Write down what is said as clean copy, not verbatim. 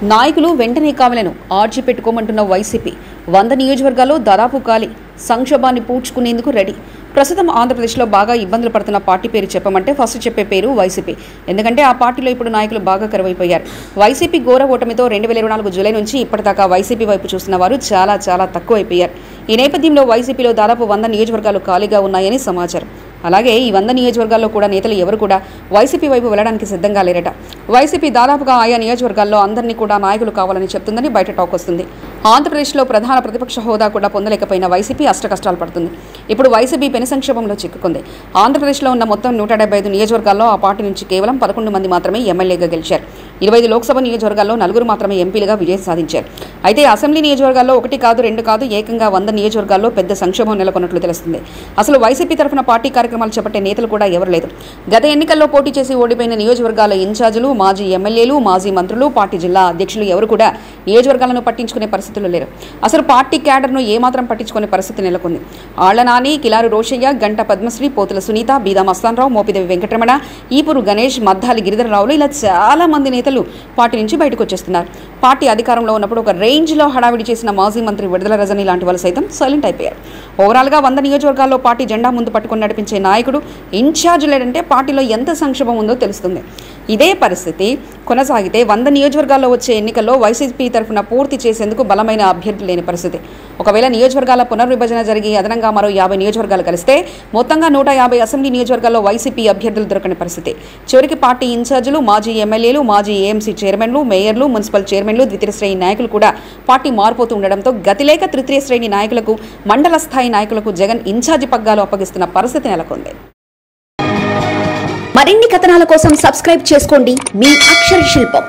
నాయకులు వెంటనే కావాలను RG పెట్టుకోమంటున్న YCP 100 నియోజకవర్గాల్లో దాదాపు ఖాళీ సంక్షోభాన్ని పూడ్చుకునేందుకు రెడీ. ప్రస్తుతం ఆంధ్రప్రదేశ్లో బాగా ఇబ్బందులు పడుతున్న పార్టీ పేరు చెప్పమంటే ఫస్ట్ చెప్పే పేరు వైసీపీ. ఎందుకంటే ఆ పార్టీలో ఇప్పుడు నాయకులు బాగా కరువైపోయారు. వైసీపీ ఘోర ఓటమితో 2024 జూలై నుంచి ఇప్పటిదాకా వైసీపీ వైపు చూస్తున్న వారు చాలా తక్కువైపోయారు. ఈ నేపథ్యంలో వైసీపీలో దాదాపు 100 నియోజకవర్గాలు ఖాళీగా ఉన్నాయని సమాచారం. అలాగే ఈ 100 నియోజకవర్గాల్లో కూడా నేతలు ఎవరు కూడా వైసీపీ వైపు వెళ్లడానికి సిద్ధంగా లేరట. వైసీపీ దాదాపుగా ఆయా నియోజకవర్గాల్లో అందరినీ కూడా నాయకులు కావాలని చెప్తుందని బయట టాక్ వస్తుంది. ఆంధ్రప్రదేశ్లో ప్రధాన ప్రతిపక్ష హోదా కూడా పొందలేకపోయిన వైసీపీ అష్టకష్టాలు పడుతుంది. ఇప్పుడు వైసీపీ పెను సంక్షోభంలో చిక్కుకుంది. ఆంధ్రప్రదేశ్లో ఉన్న మొత్తం 175 నియోజకవర్గాల్లో ఆ పార్టీ నుంచి కేవలం 11 మంది మాత్రమే ఎమ్మెల్యేగా గెలిచారు. 25 లోక్సభ నియోజకవర్గాల్లో 4 మాత్రమే ఎంపీలుగా విజయం సాధించారు. అయితే అసెంబ్లీ నియోజకవర్గాల్లో 1 కాదు 2 కాదు ఏకంగా 100 నియోజకవర్గాల్లో పెద్ద సంక్షోభం నెలకొన్నట్లు తెలుస్తుంది. అసలు వైసీపీ తరఫున పార్టీ కార్యక్రమాలు చేపట్టే నేతలు కూడా ఎవరు లేదు. గత ఎన్నికల్లో పోటీ చేసి ఓడిపోయిన నియోజకవర్గాల ఇన్ఛార్జీలు, మాజీ ఎమ్మెల్యేలు, మాజీ మంత్రులు, పార్టీ జిల్లా అధ్యక్షులు ఎవరు కూడా నియోజకవర్గాలను పట్టించుకునే పరిస్థితులు లేరు. అసలు పార్టీ క్యాడర్ను ఏమాత్రం పట్టించుకునే పరిస్థితి నెలకొంది. ఆళ్ల నాని, కిలారు రోషయ్య, గంట పద్మశ్రీ, పోతుల సునీత, బీదా మస్తానరావు, మోపిదేవి వెంకటరమణ, ఈపూరు గణేష్, మద్దాలి గిరిధరరావులు ఇలా చాలా మంది నేతలు పార్టీ నుంచి బయటకు వచ్చేస్తున్నారు. పార్టీ అధికారంలో ఉన్నప్పుడు ఒక రేంజ్లో హడావిడి చేసిన మాజీ మంత్రి విడుదల రజని లాంటి వాళ్ళు సైతం సైలెంట్ అయిపోయారు. ఓవరాల్గా 100 నియోజకవర్గాల్లో పార్టీ జెండా ముందు పట్టుకుని నడిపించే నాయకుడు, ఇన్ఛార్జ్ లేడంటే పార్టీలో ఎంత సంక్షోభం ఉందో తెలుస్తుంది. ఇదే పరిస్థితి కొనసాగితే 100 నియోజకవర్గాల్లో వచ్చే ఎన్నికల్లో వైసీపీ తరఫున పూర్తి చేసేందుకు బలమైన అభ్యర్థులు లేని పరిస్థితి. ఒకవేళ నియోజకవర్గాల పునర్విభజన జరిగి అదనంగా మరో 50 నియోజకవర్గాలు కలిస్తే మొత్తంగా 150 అసెంబ్లీ నియోజకవర్గాల్లో వైసీపీ అభ్యర్థులు దొరకని పరిస్థితి. చివరికి పార్టీ ఇన్ఛార్జీలు, మాజీ ఎమ్మెల్యేలు, మాజీ ఏఎంసీ చైర్మన్లు, మేయర్లు, మున్సిపల్ చైర్మన్లు, ద్వితీయ శ్రేణి నాయకులు కూడా పార్టీ మారిపోతూ ఉండడంతో గతిలేక తృతీయ శ్రేణి నాయకులకు, మండల స్థాయి నాయకులకు జగన్ ఇన్ఛార్జి పగ్గాలు అప్పగిస్తున్న పరిస్థితి నెలకొంది. మరిన్ని కథనాల కోసం సబ్స్క్రైబ్ చేసుకోండి మీ అక్షర శిల్పం.